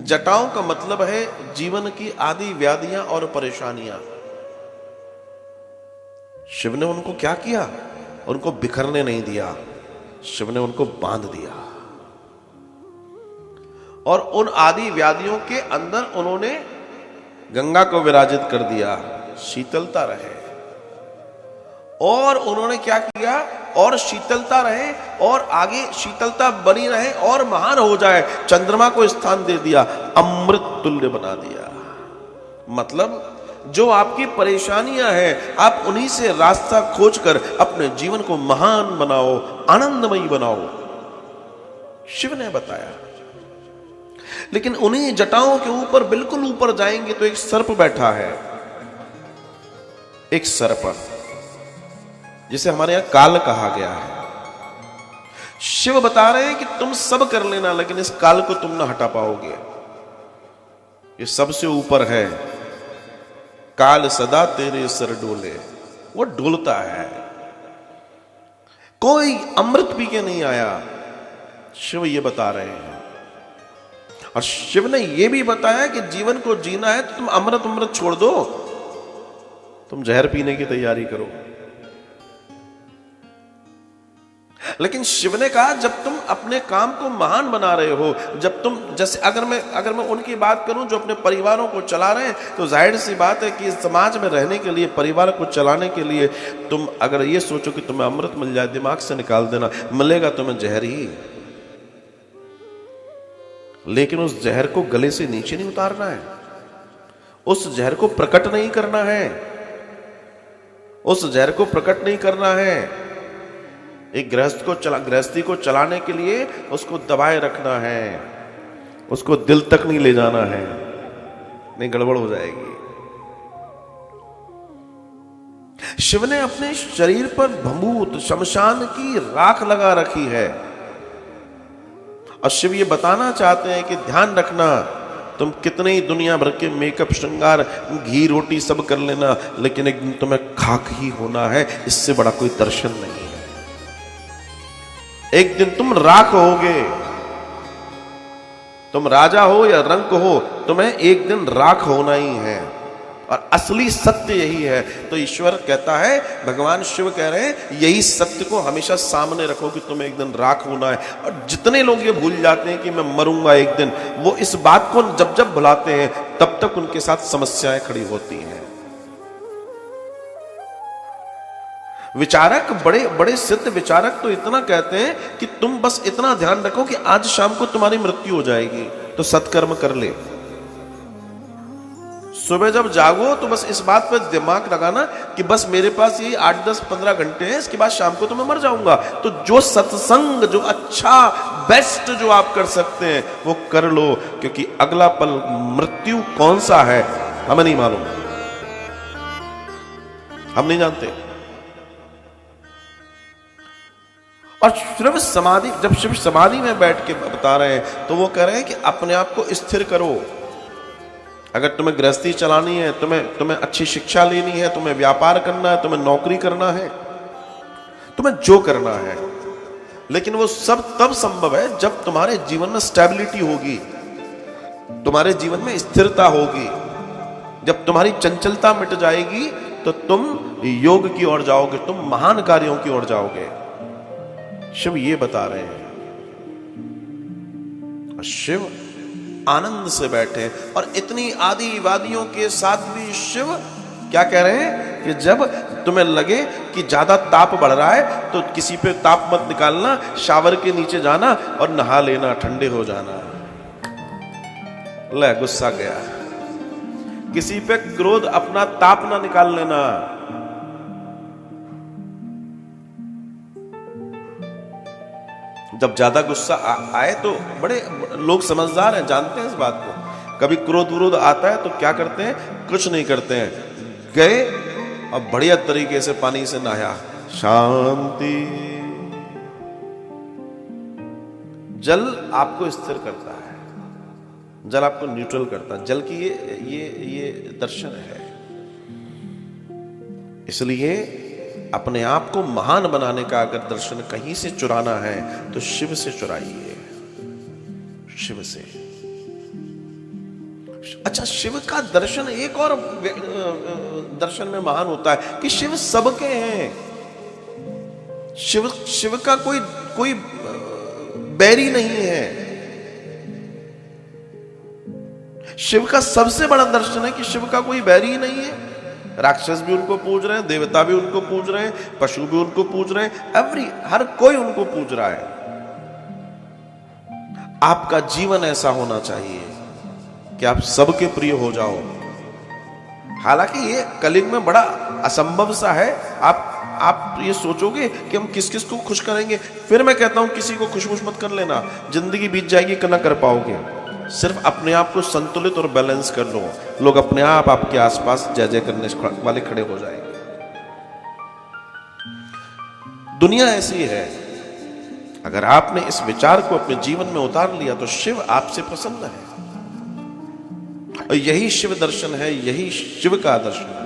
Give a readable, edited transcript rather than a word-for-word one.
जटाओं का मतलब है जीवन की आदि व्याधियां और परेशानियां। शिव ने उनको क्या किया? उनको बिखरने नहीं दिया, शिव ने उनको बांध दिया और उन आदि व्याधियों के अंदर उन्होंने गंगा को विराजित कर दिया, शीतलता रहे। और उन्होंने क्या किया? और शीतलता रहे और आगे शीतलता बनी रहे और महान हो जाए, चंद्रमा को स्थान दे दिया, अमृत तुल्य बना दिया। मतलब जो आपकी परेशानियां हैं, आप उन्हीं से रास्ता खोजकर अपने जीवन को महान बनाओ, आनंदमयी बनाओ, शिव ने बताया। लेकिन उन्हीं जटाओं के ऊपर, बिल्कुल ऊपर जाएंगे तो एक सर्प बैठा है, एक सर्प जिसे हमारे यहां काल कहा गया है। शिव बता रहे हैं कि तुम सब कर लेना, लेकिन इस काल को तुम ना हटा पाओगे, ये सबसे ऊपर है। काल सदा तेरे सर डोले, वो डोलता है। कोई अमृत पी के नहीं आया, शिव ये बता रहे हैं। और शिव ने यह भी बताया कि जीवन को जीना है तो तुम अमृत छोड़ दो, तुम जहर पीने की तैयारी करो। लेकिन शिव ने कहा जब तुम अपने काम को महान बना रहे हो, जब तुम, जैसे अगर मैं उनकी बात करूं जो अपने परिवारों को चला रहे हैं, तो जाहिर सी बात है कि समाज में रहने के लिए, परिवार को चलाने के लिए तुम अगर ये सोचो कि तुम्हें अमृत मिल जाए, दिमाग से निकाल देना, मिलेगा तुम्हें जहर ही। लेकिन उस जहर को गले से नीचे नहीं उतारना है, उस जहर को प्रकट नहीं करना है, उस जहर को प्रकट नहीं करना है। एक गृहस्थी को चलाने के लिए उसको दबाए रखना है, उसको दिल तक नहीं ले जाना है, नहीं गड़बड़ हो जाएगी। शिव ने अपने शरीर पर भभूत शमशान की राख लगा रखी है और शिव ये बताना चाहते हैं कि ध्यान रखना, तुम कितने ही दुनिया भर के मेकअप, श्रृंगार, घी रोटी सब कर लेना, लेकिन एक दिन तुम्हें खाक ही होना है, इससे बड़ा कोई दर्शन नहीं है। एक दिन तुम राख होगे, तुम राजा हो या रंक हो, तुम्हें एक दिन राख होना ही है और असली सत्य यही है। तो ईश्वर कहता है, भगवान शिव कह रहे हैं, यही सत्य को हमेशा सामने रखो कि तुम्हें एक दिन राख होना है। और जितने लोग ये भूल जाते हैं कि मैं मरूंगा एक दिन, वो इस बात को जब जब भुलाते हैं तब तक उनके साथ समस्याएं खड़ी होती हैं। विचारक, बड़े बड़े सिद्ध विचारक तो इतना कहते हैं कि तुम बस इतना ध्यान रखो कि आज शाम को तुम्हारी मृत्यु हो जाएगी, तो सत्कर्म कर ले। सुबह जब जागो तो बस इस बात पर दिमाग लगाना कि बस मेरे पास यही 8, 10, 15 घंटे हैं, इसके बाद शाम को तो मैं मर जाऊंगा। तो जो सत्संग, जो अच्छा बेस्ट जो आप कर सकते हैं वो कर लो, क्योंकि अगला पल मृत्यु कौन सा है हमें नहीं मालूम, हम नहीं जानते। और शिव समाधि, जब शिव समाधि में बैठ के बता रहे हैं तो वो कह रहे हैं कि अपने आप को स्थिर करो। अगर तुम्हें गृहस्थी चलानी है, तुम्हें अच्छी शिक्षा लेनी है, तुम्हें व्यापार करना है, तुम्हें नौकरी करना है, तुम्हें जो करना है, लेकिन वो सब तब संभव है जब तुम्हारे जीवन में स्टेबिलिटी होगी, तुम्हारे जीवन में स्थिरता होगी। जब तुम्हारी चंचलता मिट जाएगी तो तुम योग की ओर जाओगे, तुम महान कार्यों की ओर जाओगे। शिव ये बता रहे हैं। शिव आनंद से बैठे और इतनी आदि वादियों के साथ भी शिव क्या कह रहे हैं कि जब तुम्हें लगे कि ज्यादा ताप बढ़ रहा है तो किसी पे ताप मत निकालना, शावर के नीचे जाना और नहा लेना, ठंडे हो जाना। ले, गुस्सा गया, किसी पे क्रोध, अपना ताप ना निकाल लेना। जब ज्यादा गुस्सा आए तो बड़े लोग समझदार हैं, जानते हैं इस बात को। कभी क्रोध विरोध आता है तो क्या करते हैं? कुछ नहीं करते हैं, गए और बढ़िया तरीके से पानी से नहाया, शांति। जल आपको स्थिर करता है, जल आपको न्यूट्रल करता है। जल की ये दर्शन है। इसलिए अपने आप को महान बनाने का अगर दर्शन कहीं से चुराना है तो शिव से चुराइए, शिव से। अच्छा, शिव का दर्शन एक और दर्शन में महान होता है कि शिव सबके हैं। शिव का कोई बैरी नहीं है। शिव का सबसे बड़ा दर्शन है कि शिव का कोई बैरी ही नहीं है। राक्षस भी उनको पूज रहे हैं, देवता भी उनको पूज रहे हैं, पशु भी उनको पूज रहे हैं, हर कोई उनको पूज रहा है। आपका जीवन ऐसा होना चाहिए कि आप सबके प्रिय हो जाओ। हालांकि ये कलियुग में बड़ा असंभव सा है। आप ये सोचोगे कि हम किस किस को खुश करेंगे, फिर मैं कहता हूं किसी को खुश मत कर लेना, जिंदगी बीत जाएगी, ना कर पाओगे। सिर्फ अपने आप को संतुलित और बैलेंस कर लो, लोग अपने आप आपके आसपास जय जय करने वाले खड़े हो जाएंगे। दुनिया ऐसी है, अगर आपने इस विचार को अपने जीवन में उतार लिया तो शिव आपसे प्रसन्न है। और यही शिव दर्शन है, यही शिव का दर्शन है।